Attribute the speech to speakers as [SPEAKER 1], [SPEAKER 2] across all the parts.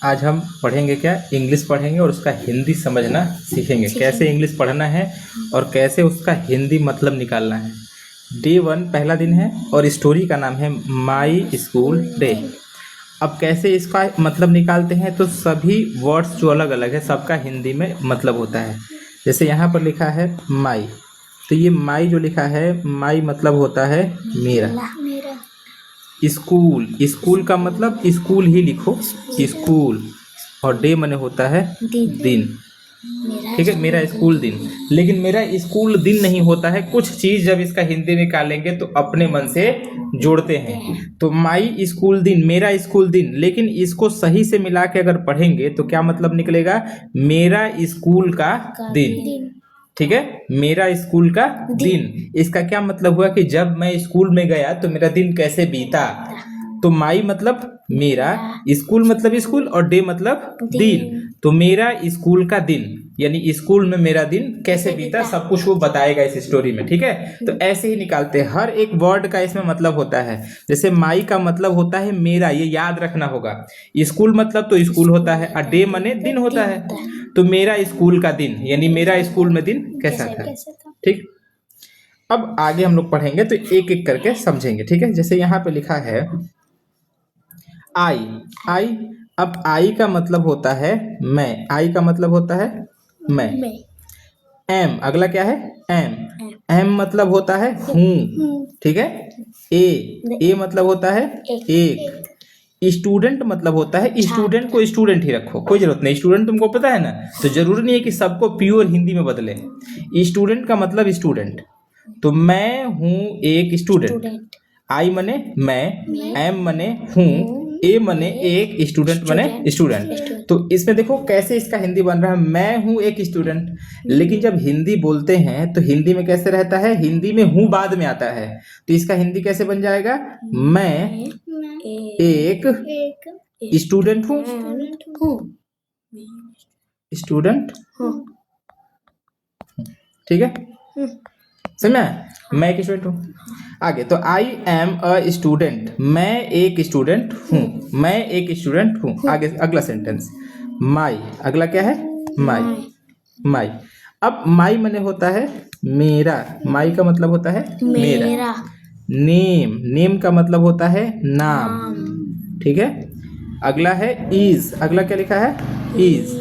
[SPEAKER 1] आज हम पढ़ेंगे क्या, इंग्लिश पढ़ेंगे और उसका हिंदी समझना सीखेंगे, कैसे इंग्लिश पढ़ना है और कैसे उसका हिंदी मतलब निकालना है। डे 1 पहला दिन है और स्टोरी का नाम है माई स्कूल डे। अब कैसे इसका मतलब निकालते हैं, तो सभी वर्ड्स जो अलग अलग है सबका हिंदी में मतलब होता है। जैसे यहाँ पर लिखा है माई, तो ये माई जो लिखा है, माई मतलब होता है मेरा। स्कूल, स्कूल का मतलब स्कूल ही लिखो, स्कूल। और डे मने होता है दिन, ठीक है, मेरा स्कूल दिन। लेकिन मेरा स्कूल दिन नहीं होता है, कुछ चीज जब इसका हिंदी निकालेंगे तो अपने मन से जोड़ते हैं। तो माई स्कूल दिन, मेरा स्कूल दिन, लेकिन इसको सही से मिला के अगर पढ़ेंगे तो क्या मतलब निकलेगा, मेरा स्कूल का दिन। ठीक है, मेरा स्कूल का दिन। इसका क्या मतलब हुआ कि जब मैं स्कूल में गया तो मेरा दिन कैसे बीता। तो माई मतलब मेरा, स्कूल मतलब स्कूल और डे मतलब दिन। तो मेरा स्कूल का दिन यानी स्कूल में मेरा दिन कैसे बीता, सब कुछ वो बताएगा इस स्टोरी में। ठीक है, तो ऐसे ही निकालते हैं, हर एक वर्ड का इसमें मतलब होता है। जैसे माई का मतलब होता है मेरा, ये याद रखना होगा। स्कूल मतलब तो स्कूल होता है और डे मने दिन होता है। तो मेरा स्कूल का दिन यानी मेरा स्कूल में दिन कैसा था। ठीक, अब आगे हम लोग पढ़ेंगे तो एक एक करके समझेंगे। ठीक है, जैसे यहाँ पे लिखा है आई, आई। अब आई का मतलब होता है मैं, आई का मतलब होता है मैं। एम, अगला क्या है, एम, एम मतलब होता है हूँ। ठीक है, ए मतलब होता है एक। स्टूडेंट मतलब होता है, स्टूडेंट को स्टूडेंट ही रखो, कोई जरूरत नहीं, स्टूडेंट तुमको पता है ना, तो जरूरी नहीं है कि सबको प्योर हिंदी में बदले। स्टूडेंट का मतलब स्टूडेंट, तो मैं हूँ एक स्टूडेंट। आई मने मैं, एम मने हूँ, ए मने एक, स्टूडेंट मने स्टूडेंट। तो इसमें देखो कैसे इसका हिंदी बन रहा है, मैं हूँ एक स्टूडेंट। लेकिन जब हिंदी बोलते हैं तो हिंदी में कैसे रहता है, हिंदी में हूँ बाद में आता है, तो इसका हिंदी कैसे बन जाएगा, मैं एक स्टूडेंट हूँ, स्टूडेंट। ठीक है, समझा, मैं एक स्टूडेंट हूँ। आगे तो आई एम अ स्टूडेंट, मैं एक स्टूडेंट हूँ, मैं एक स्टूडेंट हूँ। आगे अगला सेंटेंस, माई, अगला क्या है, माई, माई। अब माई मने होता है मेरा, माई का मतलब होता है मेरा। नेम, नेम का मतलब होता है नाम। ठीक है, अगला है इज, अगला क्या लिखा है, इज।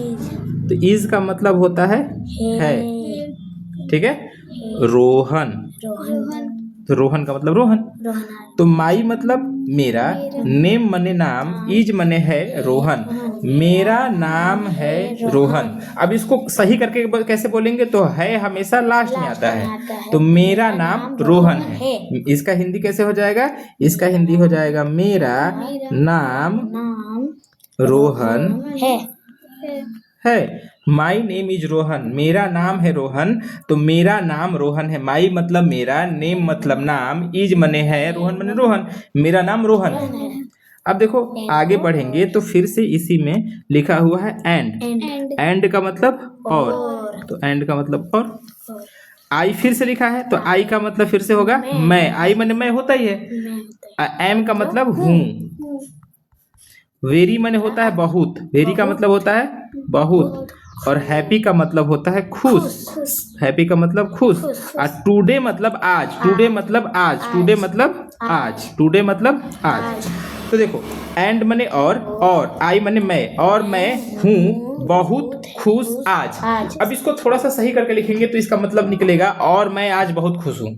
[SPEAKER 1] तो इज का मतलब होता है। ठीक है, रोहन, तो रोहन का मतलब रोहन। तो माई मतलब मेरा, नेम मने नाम, इज मने है रोहन, मेरा नाम है रोहन। अब इसको सही करके कैसे बोलेंगे, तो है हमेशा लास्ट में आता है, तो मेरा नाम रोहन है। इसका हिंदी कैसे हो जाएगा, इसका हिंदी हो जाएगा मेरा नाम रोहन है। माई नेम इज रोहन, मेरा नाम है रोहन, तो मेरा नाम रोहन है। माई मतलब मेरा, नेम मतलब नाम, इज मने है, रोहन मने रोहन, मेरा नाम रोहन है। अब देखो आगे बढ़ेंगे तो फिर से इसी में लिखा हुआ है एंड, एंड का मतलब और, तो एंड का मतलब और। आई फिर से लिखा है, तो आई का मतलब फिर से होगा मैं, आई मने मैं होता ही है। एम का मतलब हूँ। वेरी मने होता है बहुत, वेरी का मतलब होता है बहुत। और हैप्पी का मतलब होता है खुश, हैप्पी का मतलब खुश। और टुडे मतलब आज, टुडे मतलब आज, टुडे मतलब आज, टुडे मतलब आज। तो देखो एंड मने और आई मने मैं, और मैं हूँ बहुत खुश आज। अब इसको थोड़ा सा सही करके लिखेंगे तो इसका मतलब निकलेगा और मैं आज बहुत खुश हूँ,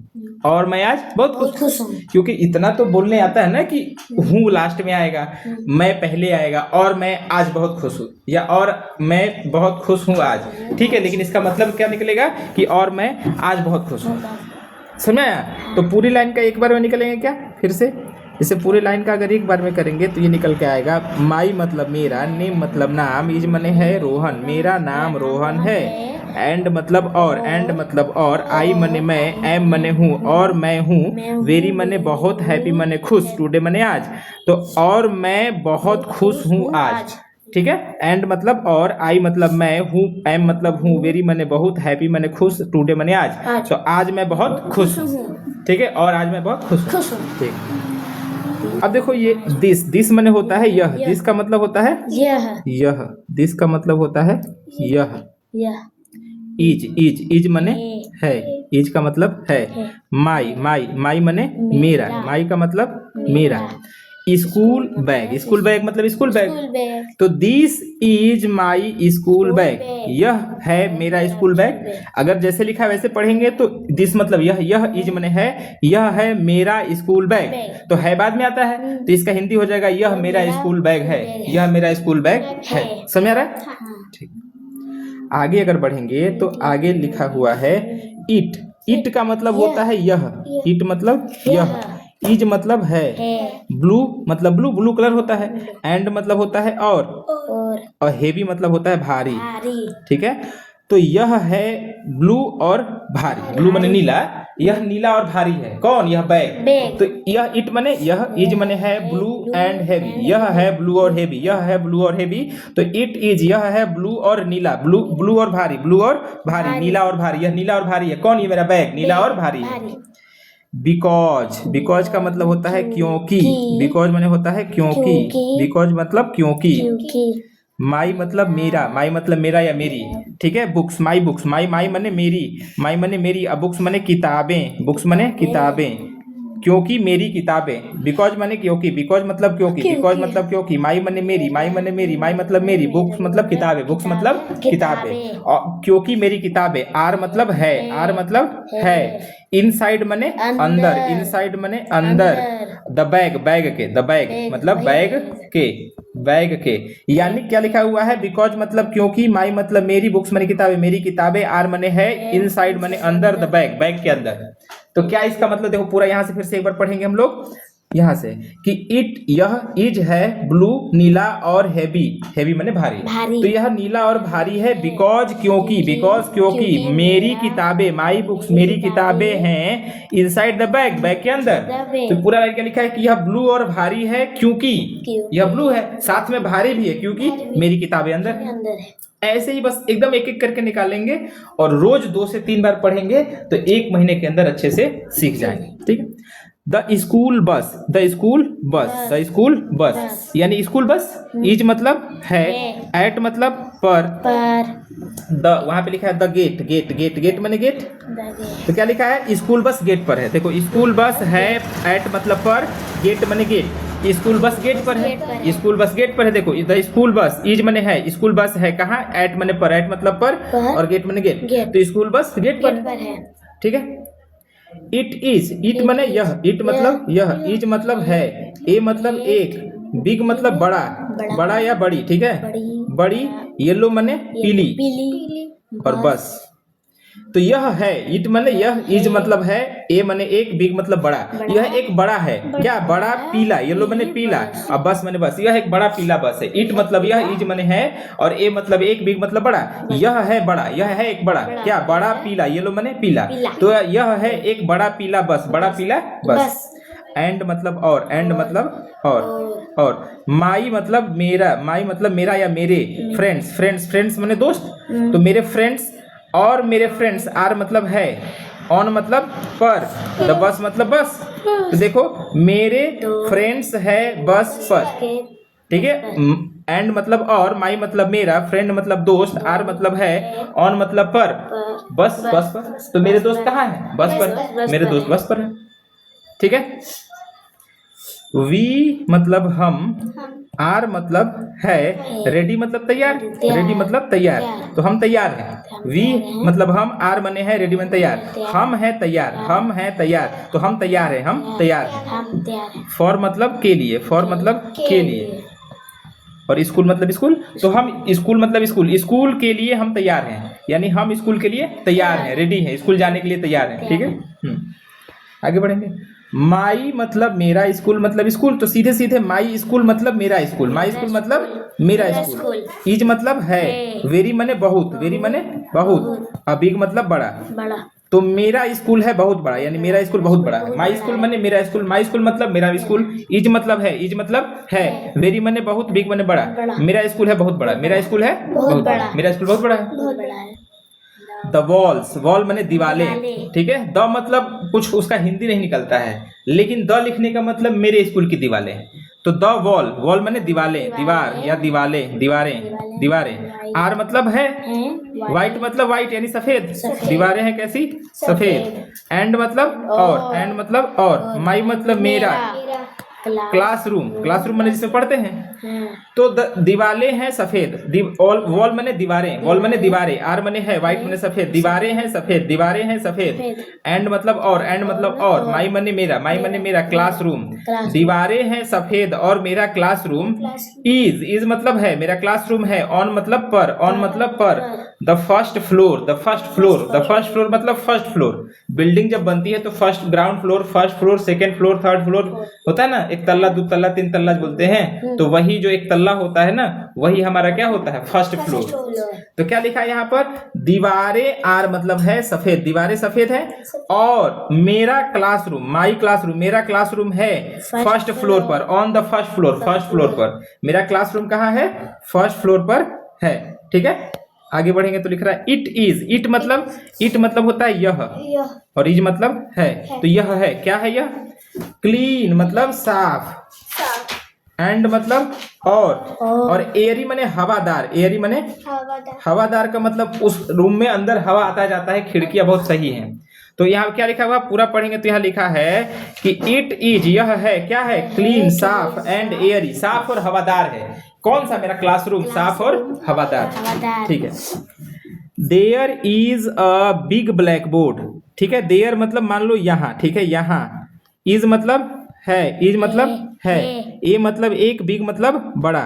[SPEAKER 1] और मैं आज बहुत खुश हूँ। क्योंकि इतना तो बोलने आता है ना कि हूँ लास्ट में आएगा, मैं पहले आएगा, और मैं आज बहुत खुश हूँ, या और मैं बहुत खुश हूँ आज। ठीक है, लेकिन इसका मतलब क्या निकलेगा कि और मैं आज बहुत खुश हूँ। समझ आया? तो पूरी लाइन का एक बार में निकलेंगे क्या, फिर से इसे पूरे लाइन का अगर एक बार में करेंगे तो ये निकल के आएगा, माई मतलब मेरा, नेम मतलब नाम, इज मने है रोहन, मेरा नाम रोहन है। एंड मतलब और, एंड मतलब और, आई मने मैं, एम मने हूँ, और मैं हूँ, वेरी मने बहुत, हैप्पी मने खुश, टुडे मने आज। तो और मैं बहुत खुश हूँ आज। ठीक है, एंड मतलब और, आई मतलब मैं हूँ, एम मतलब हूँ, वेरी मने बहुत, हैप्पी मने खुश, टुडे मने आज। तो आज मैं बहुत खुश हूँ। ठीक है, और आज मैं बहुत खुश हूँ। ठीक। अब देखो ये दिस मने होता है यह, दिस का मतलब होता है यह, दिस का मतलब होता है यह। इज मने है, इज का मतलब है। माई मने मेरा, माई का मतलब मेरा। स्कूल बैग मतलब स्कूल बैग। तो this is my school bag, यह है मेरा स्कूल बैग। अगर जैसे लिखा है वैसे पढ़ेंगे तो दिस मतलब यह इज मने है, यह है मेरा स्कूल बैग। तो है बाद में आता है तो इसका हिंदी हो जाएगा यह मेरा स्कूल बैग है, यह मेरा स्कूल बैग है। समझ आ रहा है? ठीक। आगे अगर बढ़ेंगे तो आगे लिखा हुआ है इट का मतलब होता है यह, इट मतलब यह। इज मतलब है, ब्लू मतलब ब्लू कलर होता है। एंड मतलब होता है और हेवी मतलब होता है भारी। ठीक है, तो यह है ब्लू और भारी। ब्लू मने नीला, यह नीला और भारी है। कौन? यह बैग। तो यह इट मने यह, इज मने है ब्लू एंड हैवी, यह है ब्लू और हैवी, यह है ब्लू और हैवी। तो इट इज यह है ब्लू और नीला, ब्लू और भारी, ब्लू और भारी, नीला और भारी, यह नीला और भारी है। कौन? ये मेरा बैग नीला और भारी है। बिकॉज का मतलब होता है क्योंकि, बिकॉज माने होता है क्योंकि, बिकॉज मतलब क्योंकि। माई मतलब मेरा, माई मतलब मेरा या मेरी। ठीक है, बुक्स माई मने मेरी, माई मने मेरी। अब बुक्स मने किताबें, बुक्स मने किताबें। क्योंकि मेरी किताबें, बिकॉज माने क्योंकि, बिकॉज मतलब क्योंकि, बिकॉज मतलब क्योंकि। माई मने मेरी, माई मने मेरी, माई मतलब मेरी। बुक्स मतलब किताबें, बुक्स मतलब किताबें। और क्योंकि मेरी किताबें। आर मतलब है, आर मतलब है। इनसाइड मने अंदर, इनसाइड मने अंदर। द बैग के, द बैग मतलब बैग के। यानी क्या लिखा हुआ है? बिकॉज मतलब क्योंकि, माई मतलब मेरी, बुक्स मने किताबें, मेरी किताबें। आर मने है, इनसाइड मने अंदर, द बैग के अंदर। तो क्या इसका मतलब? देखो पूरा यहां से फिर से एक बार पढ़ेंगे हम लोग यहां से कि यह इज है ब्लू, नीला और हैवी माने भारी। तो यह नीला और भारी है बिकॉज क्योंकि मेरी किताबें, माई बुक्स मेरी किताबें हैं इनसाइड द बैग के अंदर। तो पूरा क्या लिखा है कि यह ब्लू और भारी है क्योंकि यह ब्लू है, साथ में भारी भी है क्योंकि मेरी किताबें अंदर है। ऐसे ही बस एकदम एक एक करके निकालेंगे और रोज 2 से 3 बार पढ़ेंगे तो 1 महीने के अंदर अच्छे से सीख जाएंगे। ठीक है। द स्कूल बस यानी स्कूल बस। इज मतलब है, एट मतलब पर। द वहां पे लिखा है द गेट माने गेट। तो क्या लिखा है? स्कूल बस गेट पर है। देखो स्कूल बस है, एट मतलब पर, गेट माने गेट। स्कूल बस गेट पर है, स्कूल बस गेट पर है। देखो द स्कूल बस, इज मने है, स्कूल बस है कहाँ? एट मने पर, एट मतलब पर और गेट मने गेट। तो स्कूल बस गेट पर है। ठीक है। इट मने यह, इट मतलब यह, इज मतलब है, ए मतलब एक, बिग मतलब बड़ा या बड़ी। ठीक है, बड़ी। येलो मने पीली और बस। तो यह है, इट मने यह, इज मतलब है, ए मने एक, बिग मतलब बड़ा। यह एक बड़ा है, क्या? बड़ा पीला, येलो मने पीला और बस मने बस। यह एक बड़ा पीला बस है। इट मतलब यह, इज मने है और ए मतलब एक, बिग मतलब बड़ा। यह है बड़ा, यह है एक बड़ा, क्या? बड़ा पीला, येलो मने पीला। तो यह है एक बड़ा पीला बस, बड़ा पीला बस। एंड मतलब और, एंड मतलब और। माई मतलब मेरा या मेरे। फ्रेंड्स मने दोस्त। तो मेरे फ्रेंड्स और मेरे फ्रेंड्स। आर मतलब है, ऑन मतलब पर, द बस मतलब बस। तो देखो मेरे फ्रेंड्स है बस पर। ठीक है। एंड मतलब और, माई मतलब मेरा, फ्रेंड मतलब दोस्त, आर मतलब है, ऑन मतलब पर, बस पर। तो मेरे दोस्त कहाँ है? बस पर, मेरे दोस्त बस पर है। ठीक है। वी मतलब हम, आर मतलब है, रेडी मतलब तैयार, रेडी मतलब तैयार। तो हम तैयार हैं। वी मतलब हम, आर मने है, रेडी मने तैयार। हम है तैयार, तो हम तैयार हैं, हम तैयार हैं। फॉर मतलब के लिए, और स्कूल मतलब स्कूल। तो हम स्कूल मतलब स्कूल के लिए हम तैयार हैं, यानी हम स्कूल के लिए तैयार हैं, रेडी हैं, स्कूल जाने के लिए तैयार हैं। ठीक है। आगे बढ़ेंगे। माई मतलब मेरा, स्कूल मतलब स्कूल। तो सीधे सीधे माई स्कूल मतलब मेरा स्कूल, माई स्कूल मतलब मेरा स्कूल। इज मतलब है, वेरी मने बहुत, और बिग मतलब बड़ा। तो मेरा स्कूल है बहुत बड़ा, यानी मेरा स्कूल बहुत बड़ा है। माई स्कूल मने मेरा स्कूल, माई स्कूल मतलब मेरा स्कूल। इज मतलब है, वेरी मने बहुत, बिग मने बड़ा। मेरा स्कूल है बहुत बड़ा, मेरा स्कूल है बहुत बड़ा, मेरा स्कूल बहुत बड़ा है। द वॉल मने दीवाले। ठीक है। द मतलब कुछ उसका हिंदी नहीं निकलता है, लेकिन द लिखने का मतलब मेरे स्कूल की दीवारें। तो द वॉल, वॉल माने दीवारें, दीवार या दीवारें, दीवारें, दीवारें। आर मतलब है, व्हाइट मतलब व्हाइट यानी सफेद, दीवारें हैं कैसी, सफेद। एंड मतलब और, एंड मतलब और, माई मतलब मेरा, क्लासरूम, क्लासरूम माने जिसमें पढ़ते हैं। तो दीवारें हैं सफेद, वॉल माने दीवारें, वॉल माने दीवारें, आर माने है, व्हाइट माने सफेद, दीवारें हैं सफेद, दीवारें हैं सफेद। एंड मतलब और, एंड मतलब और, माई माने मेरा, माई माने मेरा, क्लासरूम, दीवारें हैं सफेद और मेरा क्लासरूम इज मतलब है, मेरा क्लासरूम है, ऑन मतलब पर, ऑन मतलब पर, the first floor, the first floor, the first floor मतलब फर्स्ट फ्लोर। बिल्डिंग जब बनती है तो first, ground floor, first floor, second floor, third floor होता है ना, एक तल्ला, दो तल्ला, तीन तल्ला बोलते हैं। तो वही जो एक तल्ला होता है ना, वही हमारा क्या होता है, फर्स्ट फ्लोर। तो क्या लिखा है यहाँ पर, दीवारें आर मतलब है सफेद, दीवारें सफेद है और मेरा क्लासरूम, माई क्लासरूम, मेरा क्लासरूम है फर्स्ट फ्लोर पर, on the first floor, first floor पर। मेरा क्लासरूम कहाँ है, फर्स्ट फ्लोर पर है। ठीक है, आगे बढ़ेंगे तो लिख रहा है इट इज, इट मतलब होता है यह, और इज मतलब है। तो यह है, क्या है यह, क्लीन मतलब साफ, एंड मतलब और एयरी माने हवादार, एयरी माने हवादार का मतलब उस रूम में अंदर हवा आता जाता है, खिड़कियां बहुत सही हैं। तो यहाँ क्या लिखा हुआ, पूरा पढ़ेंगे तो यहाँ लिखा है कि इट इज, यह है, क्या है, क्लीन साफ, एंड एयरी साफ और हवादार है। कौन सा, मेरा क्लासरूम साफ और हवादार। ठीक है, there is a big black board. ठीक है, देयर मतलब मान लो यहाँ, ठीक है, यहाँ, इज मतलब है, इज मतलब है, ए मतलब एक, बिग मतलब बड़ा,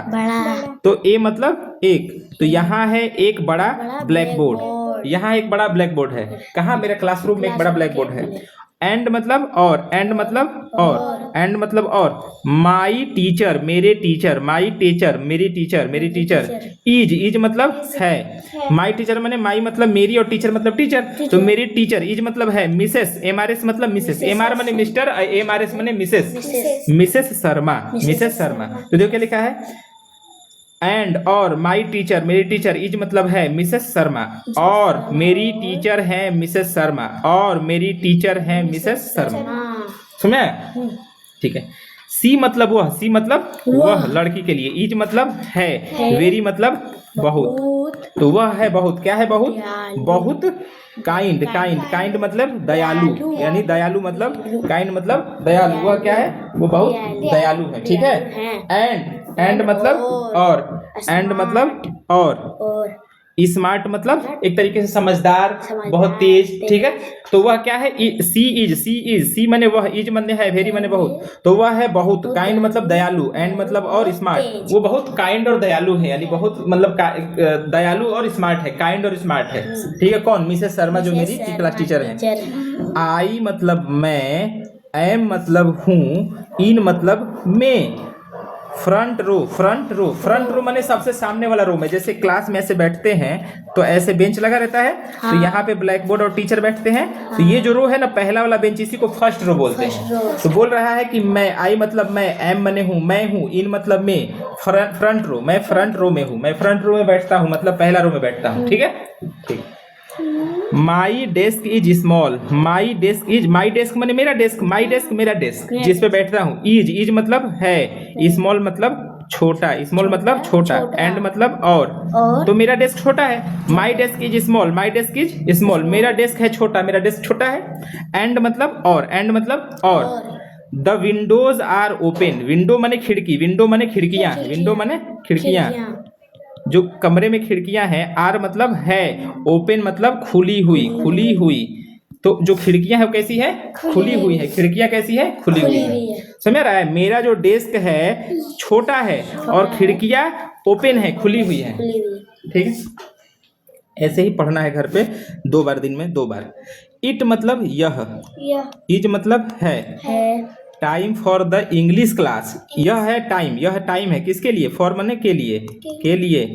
[SPEAKER 1] तो ए मतलब एक, तो यहाँ है एक बड़ा ब्लैक बोर्ड, यहाँ एक बड़ा ब्लैक बोर्ड है, कहाँ, मेरे क्लासरूम में एक बड़ा ब्लैक बोर्ड है। एंड मतलब और, एंड मतलब और, एंड मतलब और, माई टीचर मेरे टीचर, माई टीचर मेरी टीचर, मेरी टीचर, इज मतलब है, माई टीचर माने माई मतलब मेरी और टीचर मतलब टीचर, तो मेरी टीचर इज मतलब है मिसेस, एमआरएस मतलब मिसेस, एमआर माने मिस्टर, एमआरएस माने Mrs, Mrs Sharma, Mrs Sharma. तो देखो क्या लिखा है, एंड और माई टीचर मेरी टीचर इज मतलब है मिसेस शर्मा, और मेरी टीचर है मिसेस शर्मा, और मेरी टीचर है मिसेस शर्मा। सुना? ठीक है, सी मतलब वह, सी मतलब वह लड़की के लिए, इज मतलब है, वेरी मतलब बहुत, तो वह है बहुत, क्या है बहुत, बहुत काइंड, काइंड मतलब दयालु, यानी दयालु मतलब काइंड मतलब दयालु, वह क्या है, वो बहुत दयालु है। ठीक है, एंड मतलब और, एंड मतलब और, स्मार्ट मतलब एक तरीके से समझदार, बहुत तेज। ठीक है, तो वह क्या है, सी माने वह, इज माने है, वेरी माने बहुत, तो वह है बहुत, काइंड मतलब दयालु, एंड मतलब और स्मार्ट, वो बहुत काइंड और दयालु है, यानी बहुत मतलब दयालु और स्मार्ट है, काइंड और स्मार्ट है। ठीक है, कौन, मिसेस शर्मा जो मेरी क्लास टीचर है। आई मतलब मैं, एम मतलब हूँ, इन मतलब मैं, फ्रंट रो माने सबसे सामने वाला रो में, जैसे क्लास में ऐसे बैठते हैं तो ऐसे बेंच लगा रहता है, हाँ। तो यहाँ पे ब्लैक बोर्ड और टीचर बैठते हैं, हाँ। तो ये जो रो है ना, पहला वाला बेंच, इसी को फर्स्ट रो बोलते हैं। तो बोल रहा है कि मैं, आई मतलब मैं, एम मने हूँ, मैं हूँ, इन मतलब मैं, फ्रंट रो, मैं फ्रंट रो में हूँ, मैं फ्रंट रो में बैठता हूँ, मतलब पहला रो में बैठता हूँ। ठीक है, ठीक। My desk is small, my desk माने मेरा डेस्क, माई डेस्क मेरा डेस्क जिस पे बैठता हूँ, इज मतलब है, स्मॉल मतलब छोटा, स्मॉल मतलब छोटा, एंड मतलब और, तो मेरा डेस्क छोटा है। My desk is small, my desk is small, मेरा डेस्क है छोटा, मेरा डेस्क छोटा है। एंड मतलब और, एंड मतलब और, the windows are open, window माने खिड़की, विंडो माने खिड़कियां, विंडो माने खिड़कियां, जो कमरे में खिड़कियां हैं, आर मतलब है, ओपन मतलब खुली हुई, तो जो खिड़कियां है वो कैसी है, खुली हुई है, खिड़कियां कैसी है, खुली हुई है। समझ रहा है, मेरा जो डेस्क है छोटा है और खिड़कियां ओपन है, खुली हुई है। ठीक है, ऐसे ही पढ़ना है घर पे 2 बार, दिन में 2 बार। इट मतलब यह, इज मतलब है, time for the English class, यह है टाइम, यह टाइम है किसके लिए, फॉर माने के लिए,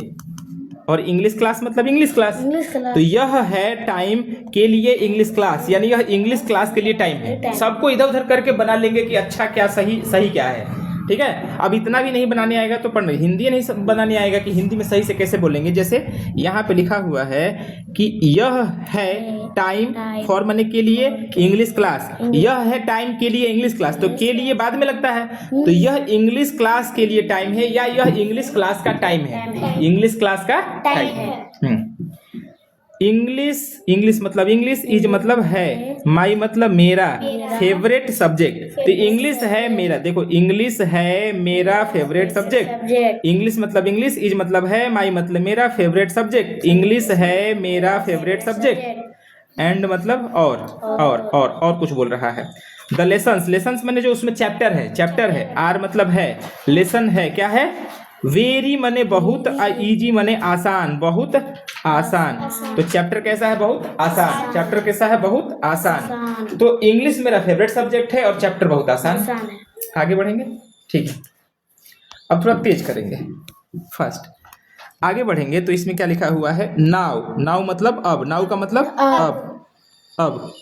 [SPEAKER 1] और इंग्लिश क्लास मतलब इंग्लिश क्लास, तो यह है टाइम के लिए इंग्लिश क्लास, यानी यह इंग्लिश क्लास के लिए टाइम है। सबको इधर उधर करके बना लेंगे कि अच्छा क्या, सही क्या है, ठीक है। अब इतना भी नहीं बनाने आएगा तो पढ़ना, हिंदी नहीं बनाने आएगा कि हिंदी में सही से कैसे बोलेंगे। जैसे यहाँ पे लिखा हुआ है कि यह है टाइम फॉर माने के लिए इंग्लिश क्लास, यह है टाइम के लिए इंग्लिश क्लास, तो के लिए बाद में लगता है, तो यह इंग्लिश क्लास के लिए टाइम है या यह इंग्लिश क्लास का टाइम है, इंग्लिश क्लास का टाइम है। इंग्लिश मतलब इंग्लिश, इज मतलब है, माई मतलब मेरा, फेवरेट सब्जेक्ट, तो इंग्लिश है मेरा, देखो इंग्लिश है मेरा फेवरेट सब्जेक्ट, इंग्लिश मतलब इंग्लिश, इज मतलब है, माई मतलब मेरा, फेवरेट सब्जेक्ट, इंग्लिश है मेरा फेवरेट सब्जेक्ट, एंड मतलब और कुछ बोल रहा है। द लेसन्स मैंने जो उसमें चैप्टर है, आर मतलब है, लेसन है क्या है, वेरी मने बहुत, इजी मने आसान, बहुत आसान, तो चैप्टर कैसा है, बहुत आसान, चैप्टर कैसा है, बहुत आसान, तो इंग्लिश मेरा फेवरेट सब्जेक्ट है और चैप्टर बहुत आसान है। आगे बढ़ेंगे, ठीक है। अब थोड़ा तेज करेंगे फर्स्ट, आगे बढ़ेंगे तो इसमें क्या लिखा हुआ है, नाउ मतलब अब, नाउ का मतलब अब,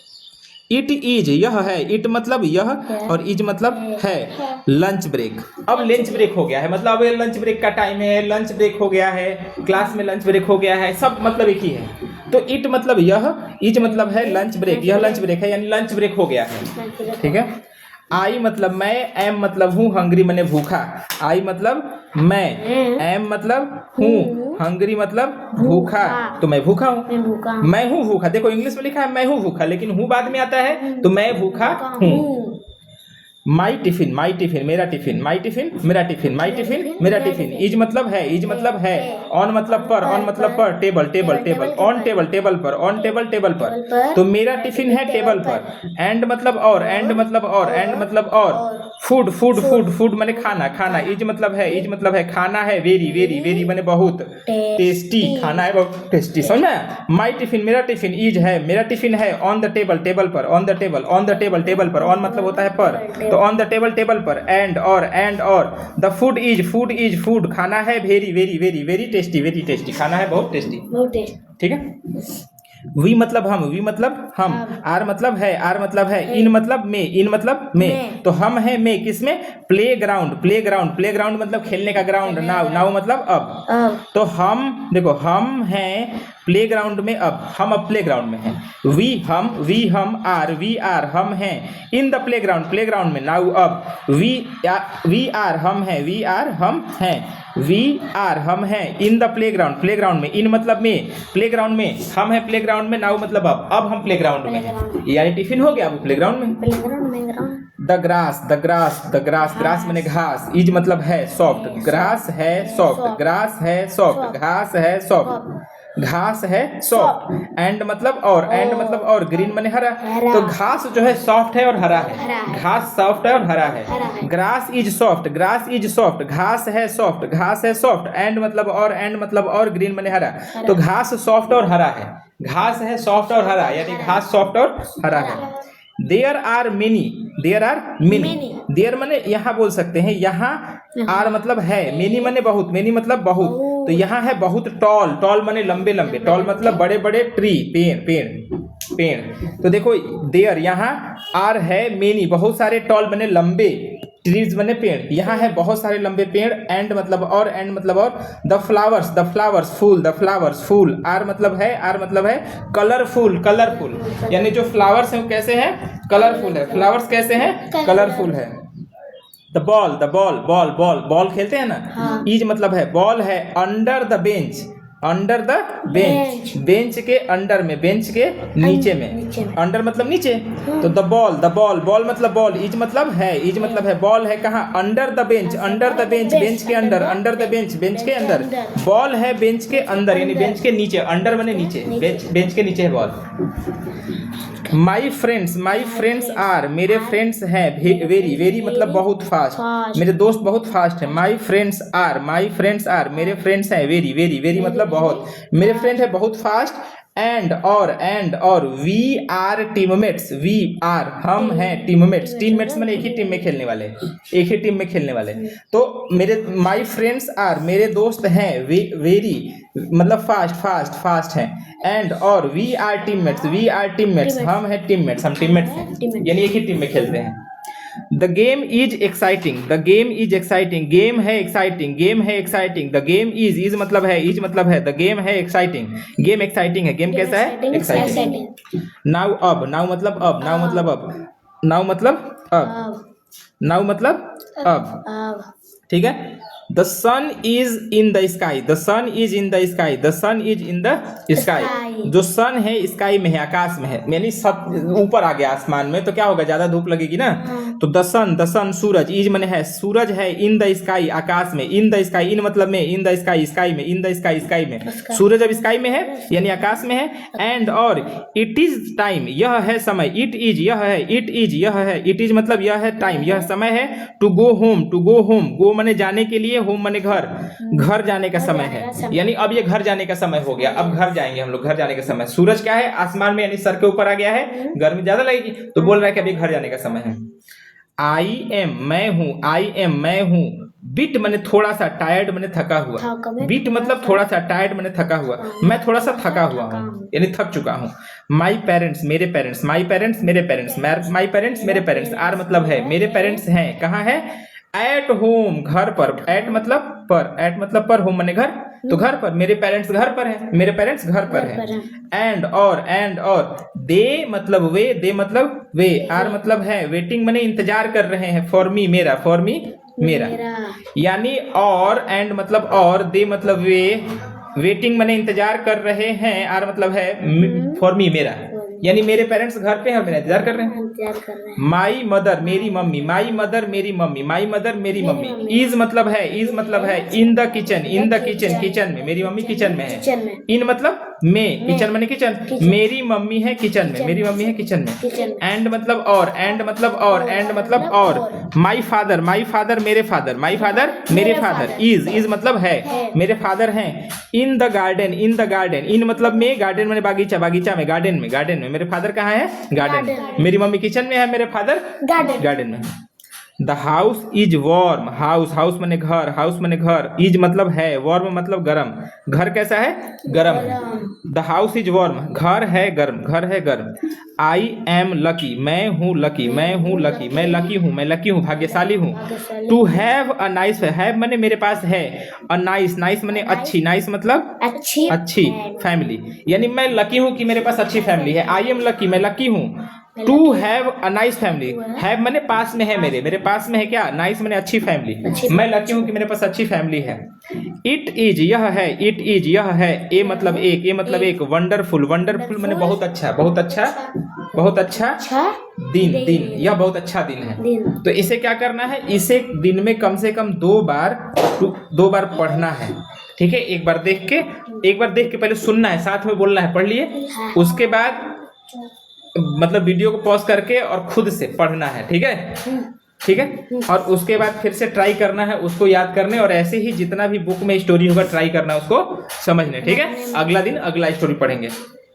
[SPEAKER 1] इट इज यह है, इट मतलब यह और इज मतलब है, लंच ब्रेक, अब लंच ब्रेक हो गया है, मतलब अब लंच ब्रेक का टाइम है, लंच ब्रेक हो गया है, क्लास में लंच ब्रेक हो गया है, सब मतलब एक ही है, तो इट मतलब यह, इज मतलब है लंच ब्रेक, यह लंच ब्रेक है यानी लंच ब्रेक हो गया है, ठीक है। आई मतलब मैं, एम मतलब हूँ, हंग्री मने भूखा, आई मतलब मैं, एम मतलब हूँ, हंग्री मतलब भूखा, तो मैं भूखा हूँ, मैं हूँ भूखा, देखो इंग्लिश में लिखा है मैं हूँ भूखा, लेकिन हूँ बाद में आता है, तो मैं भूखा हूँ। माई टिफिन मेरा टिफिन, माई टिफिन मेरा टिफिन, माई टिफिन मेरा टिफिन, इज मतलब है, ऑन मतलब पर, टेबल, ऑन टेबल पर, तो मेरा टिफिन है टेबल पर, एंड मतलब और, फूड माने खाना, इज मतलब है, खाना है, वेरी माने बहुत टेस्टी, खाना है बहुत टेस्टी, समझा। माई टिफिन मेरा टिफिन, इज है मेरा टिफिन है, ऑन द टेबल पर, ऑन द टेबल पर, ऑन मतलब होता है पर, तो ऑन द टेबल पर, एंड और द फूड इज फूड, खाना है, वेरी टेस्टी, खाना है बहुत टेस्टी, ठीक है। वी मतलब हम, आर मतलब है, इन मतलब में, तो हम है में किसमें, प्लेग्राउंड मतलब खेलने का ग्राउंड, नाउ मतलब अब, तो हम देखो हम हैं प्लेग्राउंड में, अब हम प्लेग्राउंड में हैं, वी हम आर हम हैं इन द प्लेग्राउंड में, नाउ अब, वी आर हम हैं, वी आर हम हैं इन द प्लेग्राउंड में, इन मतलब में, प्लेग्राउंड में, हम हैं प्लेग्राउंड में, नाउ मतलब अब हम प्लेग्राउंड में हैं, यानी टिफिन हो गया, अब प्लेग्राउंड में। द ग्रास मैंने घास, इज मतलब है सॉफ्ट, ग्रास है सॉफ्ट, घास है सॉफ्ट, एंड मतलब और, ग्रीन मैंने हरा, तो घास जो है सॉफ्ट है और हरा है, घास सॉफ्ट है और हरा है, ग्रास इज सॉफ्ट, घास है सॉफ्ट, एंड मतलब और, ग्रीन मैंने हरा, तो घास सॉफ्ट और हरा है, घास है सॉफ्ट और हरा, यानी घास सॉफ्ट और हरा है। देयर आर मेनी, देयर माने यहाँ बोल सकते हैं, यहाँ आर मतलब है, मेनी माने बहुत, मतलब बहुत, तो यहाँ है बहुत टॉल माने लंबे, टॉल मतलब बड़े ट्री, पेड़, तो देखो देयर यहाँ आर है, मेनी बहुत सारे, टॉल माने लंबे, ट्रीज बने पेड़, यहाँ है बहुत सारे लंबे पेड़, एंड मतलब और, द फ्लावर्स फूल, आर मतलब है कलरफुल, यानी जो फ्लावर्स हैं वो कैसे हैं, कलरफुल है, फ्लावर्स कैसे हैं, कलरफुल है। द बॉल खेलते हैं ना, इज मतलब है, बॉल है अंडर द बेंच के अंडर में, बेंच के नीचे में, अंडर मतलब नीचे, तो द बॉल मतलब बॉल, इज मतलब है, बॉल है कहाँ, अंडर द बेंच, बेंच के अंदर, बेंच के अंदर, बॉल है बेंच के अंदर, यानी बेंच के नीचे, अंडर माने नीचे, बेंच के नीचे है बॉल। माई फ्रेंड्स आर, मेरे फ्रेंड्स हैं, वेरी मतलब बहुत फास्ट, मेरे दोस्त बहुत फास्ट है, माई फ्रेंड्स आर, मेरे फ्रेंड्स हैं, वेरी मतलब बहुत, मेरे फ्रेंड है बहुत फास्ट, एंड और वी आर टीममेट्स, हम हैं टीममेट्स मैंने एक ही टीम में खेलने वाले, तो मेरे माई फ्रेंड्स आर, मेरे दोस्त हैं, वेरी मतलब फास्ट हैं, एंड और वी आर टीममेट्स, हम हैं टीममेट्स, यानी एक ही टीम में खेलते हैं। The game is exciting, the game is exciting, game है एक्साइटिंग, गेम है एक्साइटिंग, द गेम इज मतलब है, इज मतलब है, द गेम है एक्साइटिंग, गेम एक्साइटिंग है, गेम कैसा है एक्साइटिंग। नाउ अब, नाउ मतलब अब, नाउ मतलब अब, नाउ मतलब अब, नाउ मतलब अब, ठीक है। The sun is in the sky, the sun is in the sky, the sun is in the sky, जो सन है स्काई में है, आकाश में है, यानी ऊपर आ गया आसमान में, तो क्या होगा, ज्यादा धूप लगेगी ना। तो द सन सूरज, इज मने है, सूरज है, इन द स्काई आकाश में, इन द स्काई, इन मतलब में, इन द स्काई स्काई में, इन द स्काई स्काई में, सूरज अब स्काई में है यानी आकाश में है। एंड और इट इज टाइम, यह है समय, इट इज यह है, इट इज यह है, इट इज मतलब यह है टाइम, यह समय है। To go home, to go home, go मने जाने के लिए, होम मने घर, घर जाने का समय है, यानी अब ये घर जाने का समय हो गया, अब घर जाएंगे हम लोग, घर जाने का समय। सूरज क्या है, आसमान में यानी सर के ऊपर आ गया है, गर्मी ज्यादा लगेगी, तो बोल रहा है कि अभी घर जाने का समय है। आई एम मैं हूं, आई एम मैं हूं, बिट मने थोड़ा सा, टायर्ड मने थका हुआ, बिट मतलब थोड़ा सा, टायर्ड मने थका हुआ, मैं थोड़ा सा थका हुआ हूँ यानी थक चुका हूँ। माई पेरेंट्स मेरे पेरेंट्स, माई पेरेंट्स मेरे पेरेंट्स, माई पेरेंट्स मेरे पेरेंट्स, आर मतलब है, मेरे पेरेंट्स हैं, कहाँ है, एट होम घर पर, एट मतलब पर, एट मतलब पर, होम मने घर, तो घर पर, मेरे पेरेंट्स घर पर है, मेरे पेरेंट्स घर पर है। एंड और दे मतलब वे, दे मतलब वे, आर मतलब है, वेटिंग मने इंतजार कर रहे हैं, फॉर मी मेरा, फॉर मी मेरा, यानी और, एंड मतलब और, दे मतलब वे, वेटिंग मने इंतजार कर रहे हैं, आर मतलब है, फॉर मी मेरा, यानी मेरे पेरेंट्स घर पे हैं और मेरा इंतजार कर रहे हैं। माई मदर मेरी मम्मी, माई मदर मेरी मम्मी, माई मदर मेरी मम्मी, इज मतलब है, इज मतलब है, in the kitchen, in the kitchen, kitchen में, मेरी मम्मी किचन में है, इन मतलब में, किचन माने किचन, मेरी मम्मी है किचन में, मेरी मम्मी है किचन में। एंड मतलब और, एंड मतलब और, एंड मतलब और। माई फादर, माई फादर मेरे फादर, माई फादर मेरे फादर, इज मतलब है, मेरे फादर हैं। In the garden, in the garden, in मतलब में, गार्डन में बागीचा, बागीचा में, गार्डन में, गार्डन में, मेरे फादर कहाँ है, गार्डन में, मेरी मम्मी किचन में है, मेरे फादर गार्डन में। The house is warm, house, house मने घर, हाउस मने घर, इज मतलब है, वार्म मतलब गर्म, घर कैसा है, गर्म है। द हाउस इज वार्म, घर है गर्म, घर है गर्म। आई एम लकी, मैं हूँ लकी, मैं हूँ लकी, मैं लकी हूँ, मैं लकी हूँ, भाग्यशाली हूँ। To have a nice, have मने मेरे पास है, अ नाइस, नाइस मने अच्छी, नाइस मतलब अच्छी फैमिली, यानी मैं लकी हूँ कि मेरे पास अच्छी फैमिली है। आई एम लकी, मैं लकी हूँ। To have a nice family, have मने पास में है, मेरे पास में है क्या, नाइस मने अच्छी फैमिली, मैं लकी हूँ कि मेरे पास अच्छी फैमिली है। इट इज यह है, इट इज यह है, ए मतलब एक, ए मतलब एक, वंडरफुल, वंडरफुल मने बहुत अच्छा, बहुत अच्छा, बहुत अच्छा दिन, दिन, यह बहुत अच्छा दिन है। तो इसे क्या करना है, इसे दिन में कम से कम 2 बार पढ़ना है, ठीक है। एक बार देख के पहले सुनना है, साथ में बोलना है, पढ़ लिए, उसके बाद मतलब वीडियो को पॉज करके और खुद से पढ़ना है, ठीक है, ठीक है। और उसके बाद फिर से ट्राई करना है उसको याद करने, और ऐसे ही जितना भी बुक में स्टोरी होगा ट्राई करना उसको समझने, ठीक है। अगला दिन अगला स्टोरी पढ़ेंगे।